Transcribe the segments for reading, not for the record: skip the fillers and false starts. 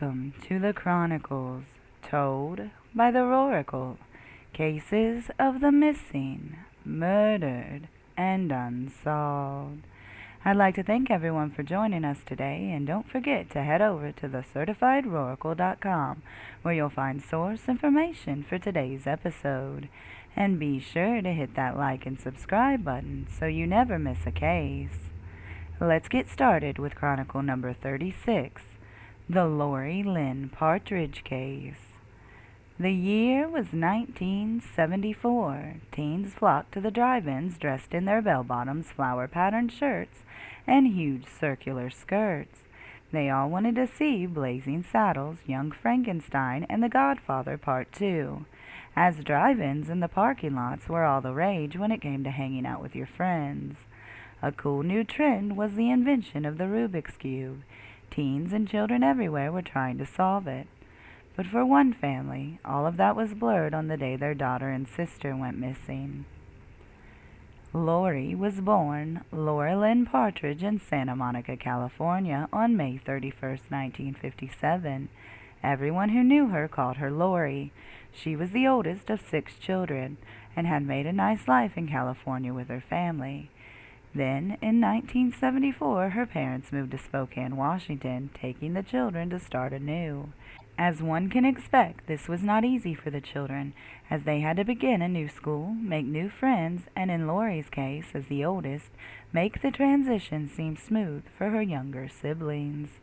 Welcome to the Chronicles, told by the Chronikle. Cases of the missing, murdered, and unsolved. I'd like to thank everyone for joining us today, and don't forget to head over to thecertifiedroracle.com where you'll find source information for today's episode. And be sure to hit that like and subscribe button so you never miss a case. Let's get started with Chronicle number 36, the Laurie Lynn Partridge case. The year was 1974. Teens flocked to the drive-ins dressed in their bell-bottoms, flower-patterned shirts, and huge circular skirts. They all wanted to see Blazing Saddles, Young Frankenstein, and The Godfather Part 2, as drive-ins in the parking lots were all the rage when it came to hanging out with your friends. A cool new trend was the invention of the Rubik's Cube. Teens and children everywhere were trying to solve it. But for one family, all of that was blurred on the day their daughter and sister went missing. Laurie was born Laura Lynn Partridge in Santa Monica, California on May 31st, 1957. Everyone who knew her called her Laurie. She was the oldest of 6 children and had made a nice life in California with her family. Then, in 1974, her parents moved to Spokane, Washington, taking the children to start anew. As one can expect, this was not easy for the children, as they had to begin a new school, make new friends, and in Laurie's case, as the oldest, make the transition seem smooth for her younger siblings.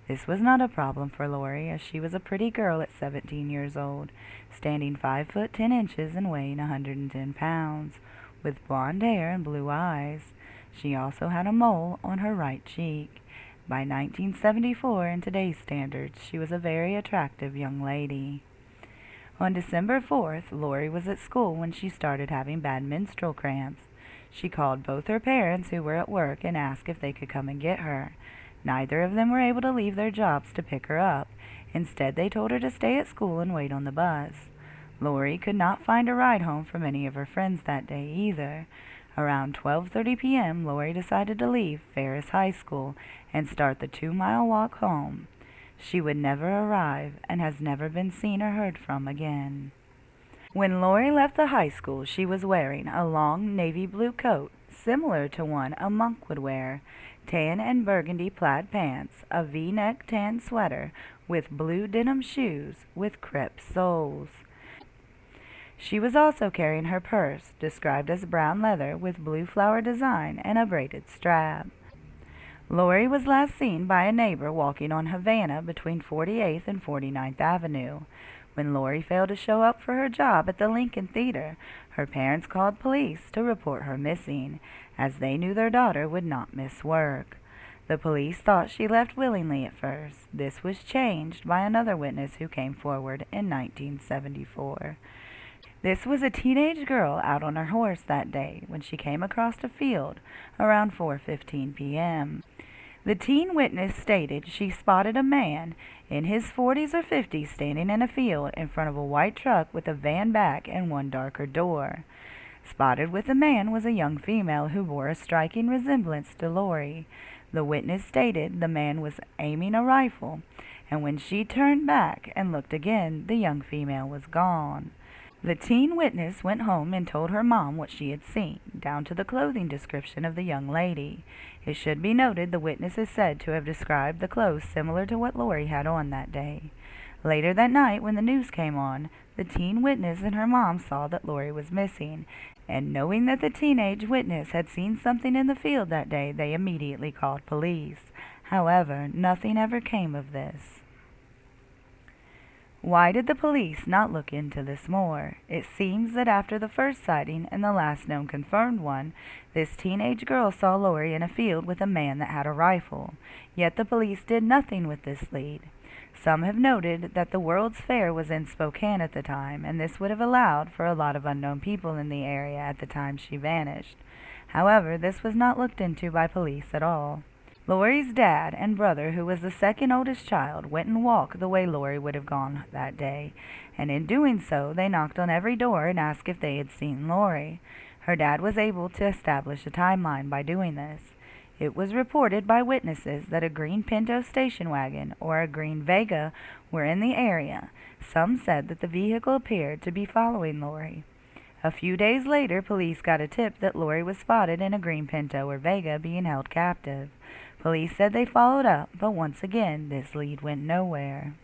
This was not a problem for Laurie, as she was a pretty girl at 17 years old, standing 5 foot 10 inches and weighing 110 pounds, with blonde hair and blue eyes. She also had a mole on her right cheek. By 1974, in today's standards, she was a very attractive young lady. On December 4th, Laurie was at school when she started having bad menstrual cramps. She called both her parents, who were at work, and asked if they could come and get her. Neither of them were able to leave their jobs to pick her up. Instead, they told her to stay at school and wait on the bus. Laurie could not find a ride home from any of her friends that day either. Around 12:30 p.m., Laurie decided to leave Ferris High School and start the 2-mile walk home. She would never arrive and has never been seen or heard from again. When Laurie left the high school, she was wearing a long navy blue coat, similar to one a monk would wear, tan and burgundy plaid pants, a V-neck tan sweater with blue denim shoes with crepe soles. She was also carrying her purse, described as brown leather with blue flower design and a braided strap. Laurie was last seen by a neighbor walking on Havana between 48th and 49th Avenue. When Laurie failed to show up for her job at the Lincoln Theater, her parents called police to report her missing, as they knew their daughter would not miss work. The police thought she left willingly at first. This was changed by another witness who came forward in 1974. This was a teenage girl out on her horse that day when she came across a field around 4:15 p.m. The teen witness stated she spotted a man in his 40s or 50s standing in a field in front of a white truck with a van back and one darker door. Spotted with the man was a young female who bore a striking resemblance to Laurie. The witness stated the man was aiming a rifle, and when she turned back and looked again, the young female was gone. The teen witness went home and told her mom what she had seen, down to the clothing description of the young lady. It should be noted the witness is said to have described the clothes similar to what Laurie had on that day. Later that night, when the news came on, the teen witness and her mom saw that Laurie was missing, and knowing that the teenage witness had seen something in the field that day, they immediately called police. However, nothing ever came of this. Why did the police not look into this more? It seems that after the first sighting and the last known confirmed one, this teenage girl saw Laurie in a field with a man that had a rifle. Yet the police did nothing with this lead. Some have noted that the World's Fair was in Spokane at the time, and this would have allowed for a lot of unknown people in the area at the time she vanished. However, this was not looked into by police at all. Laurie's dad and brother, who was the second oldest child, went and walked the way Laurie would have gone that day, and in doing so they knocked on every door and asked if they had seen Laurie. Her dad was able to establish a timeline by doing this. It was reported by witnesses that a green Pinto station wagon or a green Vega were in the area. Some said that the vehicle appeared to be following Laurie. A few days later, police got a tip that Laurie was spotted in a green Pinto or Vega being held captive. Police said they followed up, but once again, this lead went nowhere.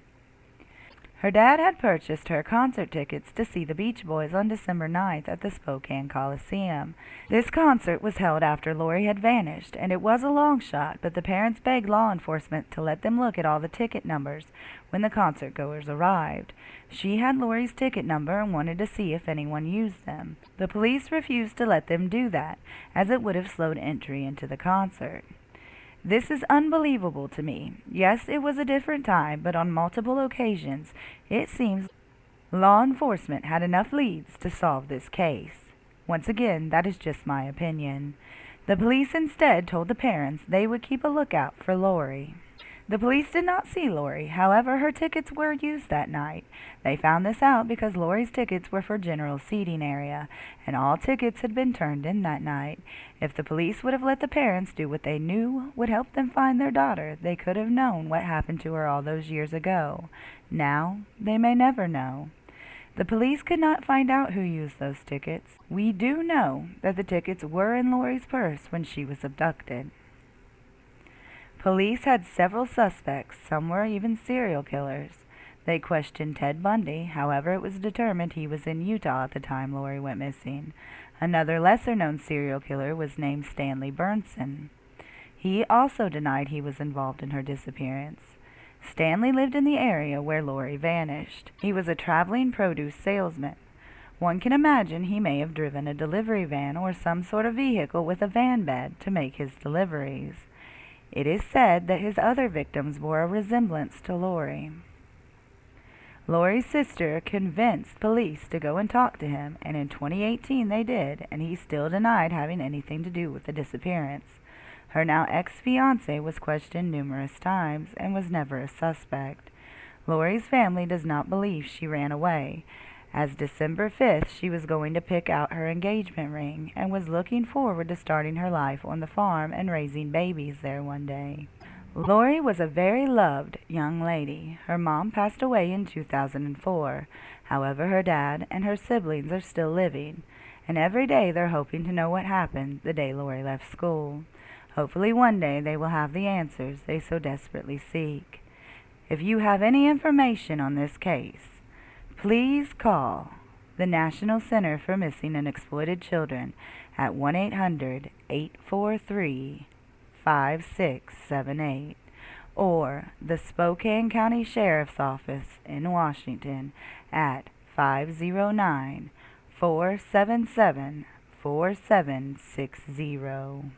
Her dad had purchased her concert tickets to see the Beach Boys on December 9th at the Spokane Coliseum. This concert was held after Laurie had vanished, and it was a long shot, but the parents begged law enforcement to let them look at all the ticket numbers when the concert-goers arrived. She had Laurie's ticket number and wanted to see if anyone used them. The police refused to let them do that, as it would have slowed entry into the concert. This is unbelievable to me. Yes, it was a different time, but on multiple occasions, it seems law enforcement had enough leads to solve this case. Once again, that is just my opinion. The police instead told the parents they would keep a lookout for Laurie. The police did not see Laurie. However, her tickets were used that night. They found this out because Laurie's tickets were for general seating area, and all tickets had been turned in that night. If the police would have let the parents do what they knew would help them find their daughter, they could have known what happened to her all those years ago. Now, they may never know. The police could not find out who used those tickets. We do know that the tickets were in Laurie's purse when she was abducted. Police had several suspects, some were even serial killers. They questioned Ted Bundy, however it was determined he was in Utah at the time Laurie went missing. Another lesser-known serial killer was named Stanley Burnson. He also denied he was involved in her disappearance. Stanley lived in the area where Laurie vanished. He was a traveling produce salesman. One can imagine he may have driven a delivery van or some sort of vehicle with a van bed to make his deliveries. It is said that his other victims bore a resemblance to Laurie. Laurie's sister convinced police to go and talk to him, and in 2018 they did, and he still denied having anything to do with the disappearance. Her now ex-fiancé was questioned numerous times and was never a suspect. Laurie's family does not believe she ran away, as December 5th she was going to pick out her engagement ring and was looking forward to starting her life on the farm and raising babies there one day. Laurie was a very loved young lady. Her mom passed away in 2004. However, her dad and her siblings are still living, and every day they're hoping to know what happened the day Laurie left school. Hopefully one day they will have the answers they so desperately seek. If you have any information on this case, please call the National Center for Missing and Exploited Children at 1-800-843-5678 or the Spokane County Sheriff's Office in Washington at 509-477-4760.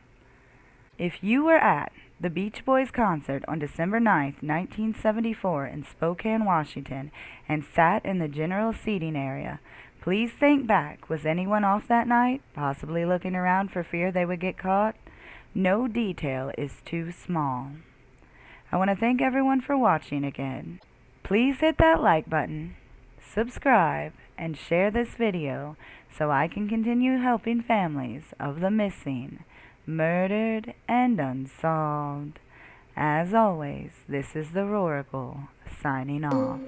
If you were at the Beach Boys concert on December 9th, 1974 in Spokane, Washington, and sat in the general seating area, please think back. Was anyone off that night, possibly looking around for fear they would get caught? No detail is too small. I want to thank everyone for watching again. Please hit that like button, subscribe, and share this video so I can continue helping families of the missing, murdered, and unsolved. As always, this is the Chronikle, signing off.